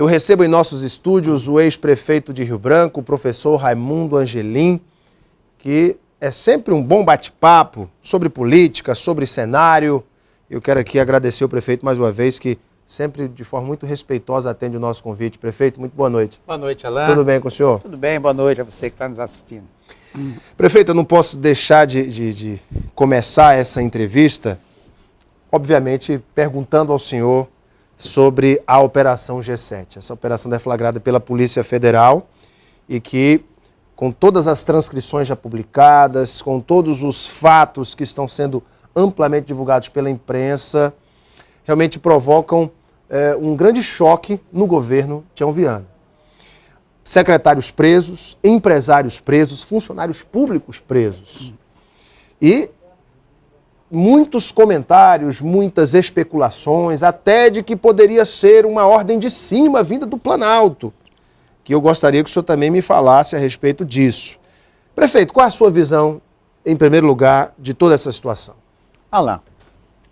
Eu recebo em nossos estúdios o ex-prefeito de Rio Branco, o professor Raimundo Angelim, que é sempre um bom bate-papo sobre política, sobre cenário. Eu quero aqui agradecer o prefeito mais uma vez, que sempre de forma muito respeitosa atende o nosso convite. Prefeito, muito boa noite. Boa noite, Alain. Tudo bem com o senhor? Tudo bem, boa noite a você que está nos assistindo. Prefeito, eu não posso deixar de começar essa entrevista, obviamente, perguntando ao senhor sobre a Operação G7. Essa operação deflagrada pela Polícia Federal e que, com todas as transcrições já publicadas, com todos os fatos que estão sendo amplamente divulgados pela imprensa, realmente provocam um grande choque no governo Tião Viana. Secretários presos, empresários presos, funcionários públicos presos. E muitos comentários, muitas especulações, até de que poderia ser uma ordem de cima vinda do Planalto, que eu gostaria que o senhor também me falasse a respeito disso. Prefeito, qual é a sua visão, em primeiro lugar, de toda essa situação? Alain,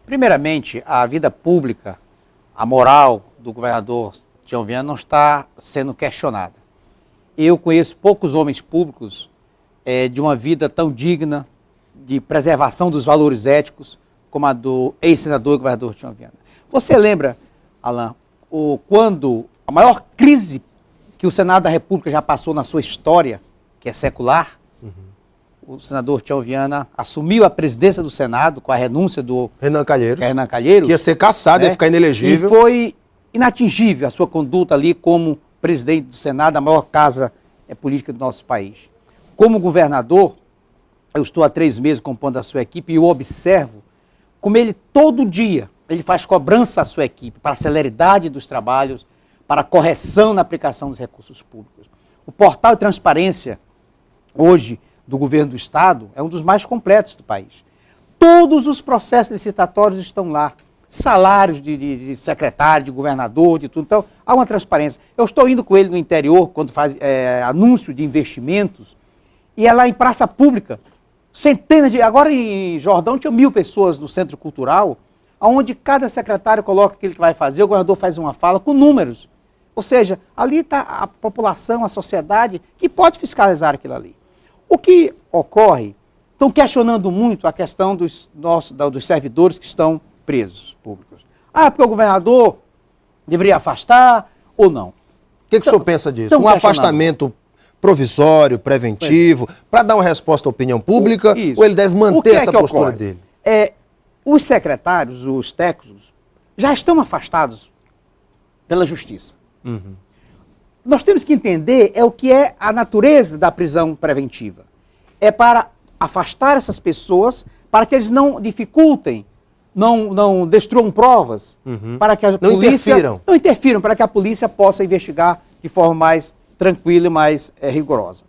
primeiramente, a vida pública, a moral do governador Tião Viana não está sendo questionada. Eu conheço poucos homens públicos de uma vida tão digna, de preservação dos valores éticos, como a do ex-senador e governador Tião Viana. Você lembra, Alain, quando a maior crise que o Senado da República já passou na sua história, que é secular, o senador Tião Viana assumiu a presidência do Senado com a renúncia do Renan Calheiros, que ia ser cassado, ia ficar inelegível. E foi inatingível a sua conduta ali como presidente do Senado, a maior casa política do nosso país. Como governador, eu estou há 3 meses compondo a sua equipe e eu observo como ele todo dia, ele faz cobrança à sua equipe para a celeridade dos trabalhos, para a correção na aplicação dos recursos públicos. O portal de transparência, hoje, do governo do Estado, é um dos mais completos do país. Todos os processos licitatórios estão lá. Salários de secretário, de governador, de tudo. Então, há uma transparência. Eu estou indo com ele no interior, quando faz anúncio de investimentos, e é lá em praça pública, centenas de... Agora em Jordão tinha 1000 pessoas no Centro Cultural, onde cada secretário coloca aquilo que vai fazer, o governador faz uma fala com números. Ou seja, ali está a população, a sociedade, que pode fiscalizar aquilo ali. O que ocorre, estão questionando muito a questão dos servidores que estão presos públicos. Porque o governador deveria afastar ou não? O que o senhor pensa disso? Um afastamento provisório, preventivo, para dar uma resposta à opinião pública, ou ele deve manter essa postura dele? Os secretários, os técnicos, já estão afastados pela justiça. Nós temos que entender o que é a natureza da prisão preventiva. É para afastar essas pessoas, para que eles não dificultem, não destruam provas, para que a polícia... Não interfiram, para que a polícia possa investigar de forma mais tranquila e mais rigorosa.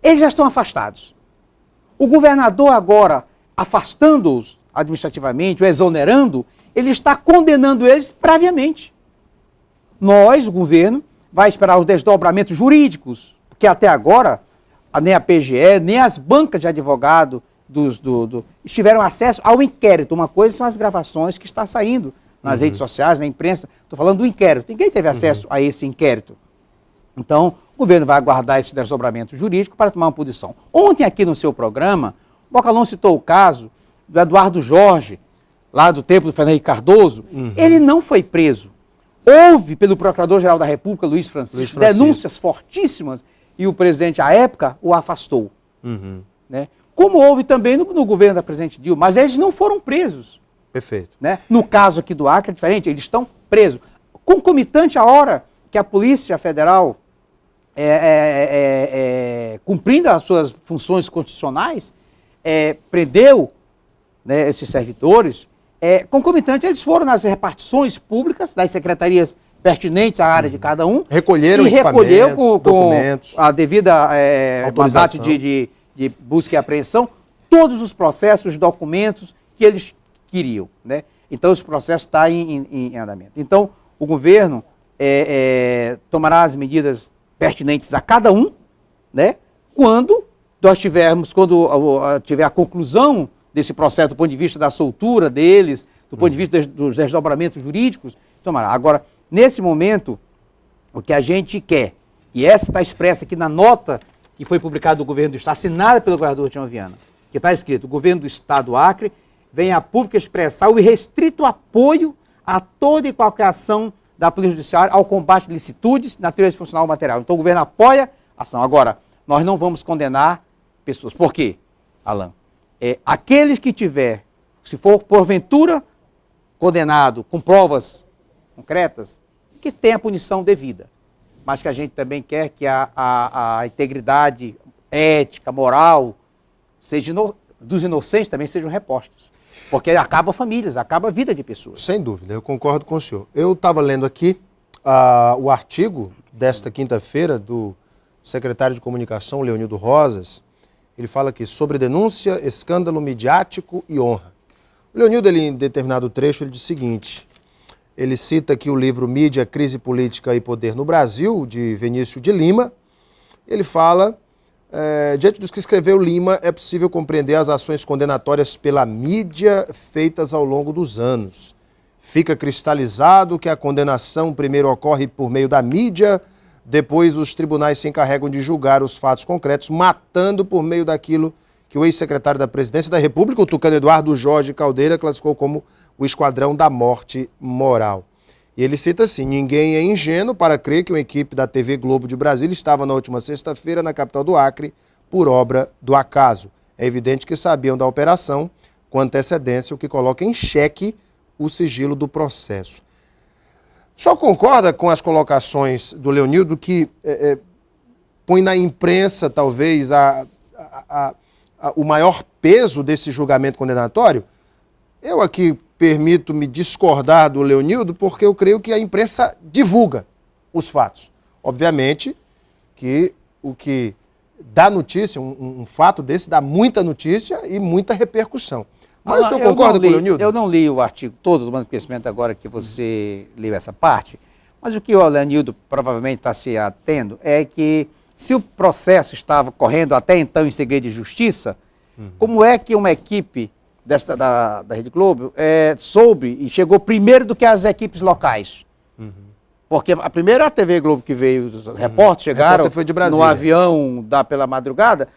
Eles já estão afastados. O governador agora, afastando-os administrativamente, ou exonerando, ele está condenando eles previamente. Nós, o governo, vai esperar os desdobramentos jurídicos, porque até agora, nem a PGE, nem as bancas de advogado tiveram acesso ao inquérito. Uma coisa são as gravações que está saindo nas redes sociais, na imprensa. Estou falando do inquérito. Ninguém teve acesso a esse inquérito. Então, o governo vai aguardar esse desdobramento jurídico para tomar uma posição. Ontem, aqui no seu programa, o Bocalão citou o caso do Eduardo Jorge, lá do tempo do Fernando Henrique Cardoso. Ele não foi preso. Houve, pelo Procurador-Geral da República, Luiz Francisco, denúncias fortíssimas e o presidente, à época, o afastou. Né? Como houve também no governo da presidente Dilma, mas eles não foram presos. Perfeito. Né? No caso aqui do Acre é diferente, eles estão presos. Concomitante à hora que a Polícia Federal, cumprindo as suas funções constitucionais, prendeu, né, esses servidores, concomitante, eles foram nas repartições públicas, das secretarias pertinentes à área de cada um. Recolheram com documentos, a devida autorização mandato de busca e apreensão, todos os processos, documentos que eles queriam. Né? Então, esse processo está em andamento. Então, o governo tomará as medidas pertinentes a cada um, né? Quando tiver a conclusão desse processo, do ponto de vista da soltura deles, do ponto de vista dos desdobramentos jurídicos, tomará. Agora, nesse momento, O que a gente quer, e essa está expressa aqui na nota que foi publicada do governo do Estado, assinada pelo governador Tião Viana, que está escrito: o governo do Estado do Acre vem a público expressar o irrestrito apoio a toda e qualquer ação da Polícia Judiciária ao combate de licitudes, natureza funcional ou material. Então o governo apoia a ação. Agora, nós não vamos condenar pessoas. Por quê, Alan? Aqueles que tiver, se for porventura condenado com provas concretas, que tenha a punição devida. Mas que a gente também quer que a integridade ética, moral, dos inocentes também sejam repostas. Porque acaba famílias, acaba a vida de pessoas. Sem dúvida, eu concordo com o senhor. Eu estava lendo aqui o artigo desta quinta-feira do secretário de Comunicação, Leonildo Rosas. Ele fala aqui sobre denúncia, escândalo midiático e honra. O Leonildo, em determinado trecho, ele diz o seguinte: ele cita aqui o livro Mídia, Crise Política e Poder no Brasil, de Vinícius de Lima. Ele fala: diante dos que escreveu Lima, é possível compreender as ações condenatórias pela mídia feitas ao longo dos anos. Fica cristalizado que a condenação primeiro ocorre por meio da mídia, depois os tribunais se encarregam de julgar os fatos concretos, matando por meio daquilo que o ex-secretário da Presidência da República, o tucano Eduardo Jorge Caldeira, classificou como o esquadrão da morte moral. E ele cita assim: ninguém é ingênuo para crer que uma equipe da TV Globo de Brasília estava na última sexta-feira na capital do Acre por obra do acaso. É evidente que sabiam da operação com antecedência, o que coloca em xeque o sigilo do processo. Só concorda com as colocações do Leonildo que põe na imprensa, talvez, o maior peso desse julgamento condenatório? Eu aqui permito-me discordar do Leonildo porque eu creio que a imprensa divulga os fatos. Obviamente que o que dá notícia, um fato desse, dá muita notícia e muita repercussão. Mas o senhor concorda com o Leonildo? Eu não li o artigo todo, tomando conhecimento agora que você leu essa parte, mas o que o Leonildo provavelmente está se atendo é que se o processo estava correndo até então em segredo de justiça, como é que uma equipe da Rede Globo soube e chegou primeiro do que as equipes locais? Porque a primeira TV Globo que veio, os repórteres chegaram no avião pela madrugada,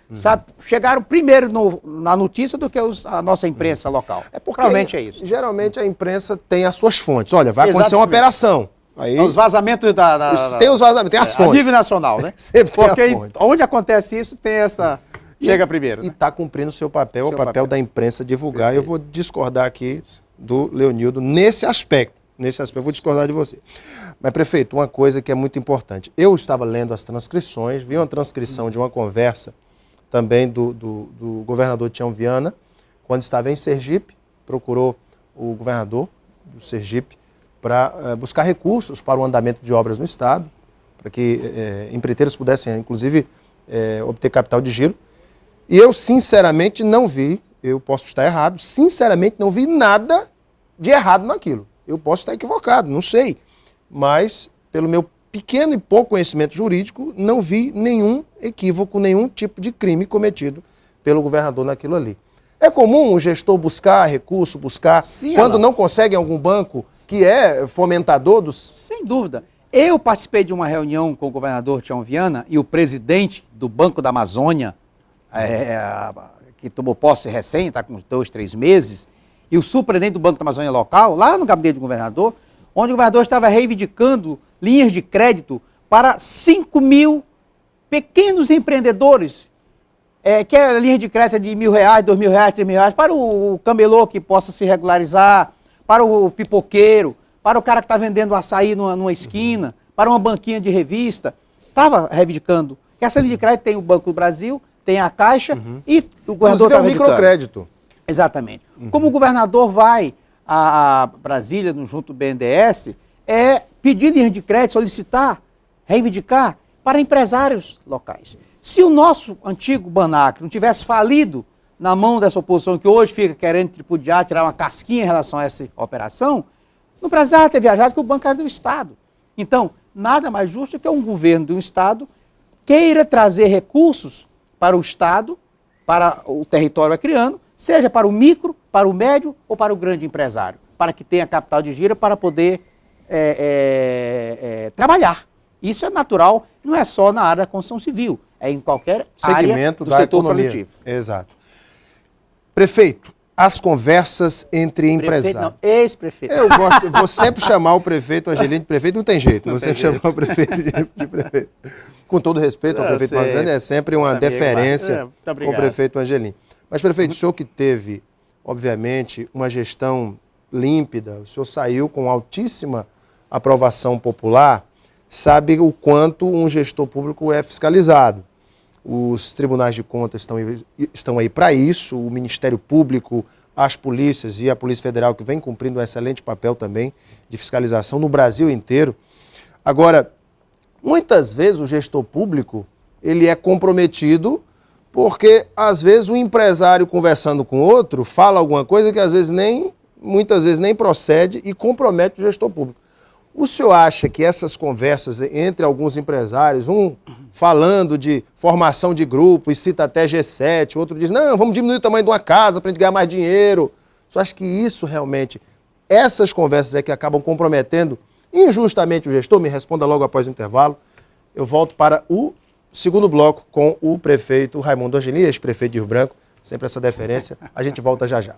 chegaram primeiro na notícia do que a nossa imprensa local. Provavelmente é isso. Geralmente a imprensa tem as suas fontes. Olha, vai acontecer uma operação. Aí, os vazamentos tem os vazamentos, tem as fontes. A nível nacional, né? Sempre tem porque a fonte. Onde acontece isso, tem essa... Chega primeiro. E está cumprindo o seu papel, o papel da imprensa divulgar. Perfeito. Eu vou discordar aqui do Leonildo nesse aspecto. Nesse aspecto, eu vou discordar de você. Mas, prefeito, uma coisa que é muito importante. Eu estava lendo as transcrições, vi uma transcrição de uma conversa também do governador Tião Viana, quando estava em Sergipe, procurou o governador do Sergipe para buscar recursos para o andamento de obras no Estado, para que empreiteiros pudessem, inclusive, obter capital de giro. E eu, sinceramente, não vi, eu posso estar errado, sinceramente não vi nada de errado naquilo. Eu posso estar equivocado, não sei. Mas, pelo meu pequeno e pouco conhecimento jurídico, não vi nenhum equívoco, nenhum tipo de crime cometido pelo governador naquilo ali. É comum o gestor buscar recurso, Sim, quando não consegue em algum banco que é fomentador dos... Sem dúvida. Eu participei de uma reunião com o governador Tião Viana e o presidente do Banco da Amazônia, que tomou posse recém, está com uns 2, 3 meses, e o superintendente do Banco da Amazônia local, lá no gabinete do governador, onde o governador estava reivindicando linhas de crédito para 5 mil pequenos empreendedores, que é a linha de crédito de R$1.000, R$2.000, R$3.000, para o camelô que possa se regularizar, para o pipoqueiro, para o cara que está vendendo açaí numa esquina, para uma banquinha de revista. Estava reivindicando. Essa linha de crédito tem o Banco do Brasil, tem a Caixa e o governador está reivindicando. Microcrédito. Exatamente. Como o governador vai a Brasília, junto do BNDES, pedir linha de crédito, solicitar, reivindicar para empresários locais. Se o nosso antigo Banacre não tivesse falido na mão dessa oposição que hoje fica querendo tripudiar, tirar uma casquinha em relação a essa operação, não precisava ter viajado, porque o banco era do Estado. Então, nada mais justo que um governo de um Estado queira trazer recursos para o Estado, para o território acreano, seja para o micro, para o médio ou para o grande empresário, para que tenha capital de giro para poder trabalhar. Isso é natural, não é só na área da construção civil, é em qualquer segmento área do da setor economia. produtivo. Exato. Prefeito, as conversas entre empresários. Não, ex-prefeito. Eu vou sempre chamar o prefeito Angelino de prefeito, não tem jeito. Vou sempre chamar o prefeito de prefeito. Com todo respeito ao prefeito Marzani, é sempre uma deferência com o prefeito Angelino. Mas, prefeito, o senhor que teve, obviamente, uma gestão límpida, o senhor saiu com altíssima aprovação popular, sabe o quanto um gestor público é fiscalizado. Os tribunais de contas estão aí para isso, o Ministério Público, as polícias e a Polícia Federal, que vem cumprindo um excelente papel também de fiscalização no Brasil inteiro. Agora, muitas vezes o gestor público ele é comprometido porque, às vezes, o empresário conversando com outro fala alguma coisa que, muitas vezes, nem procede e compromete o gestor público. O senhor acha que essas conversas entre alguns empresários, um falando de formação de grupo e cita até G7, outro diz, não, vamos diminuir o tamanho de uma casa para a gente ganhar mais dinheiro. O senhor acha que isso realmente, essas conversas é que acabam comprometendo injustamente o gestor? Me responda logo após o intervalo. Eu volto para o segundo bloco com o prefeito Raimundo Angelini, ex-prefeito de Rio Branco, sempre essa deferência. A gente volta já já.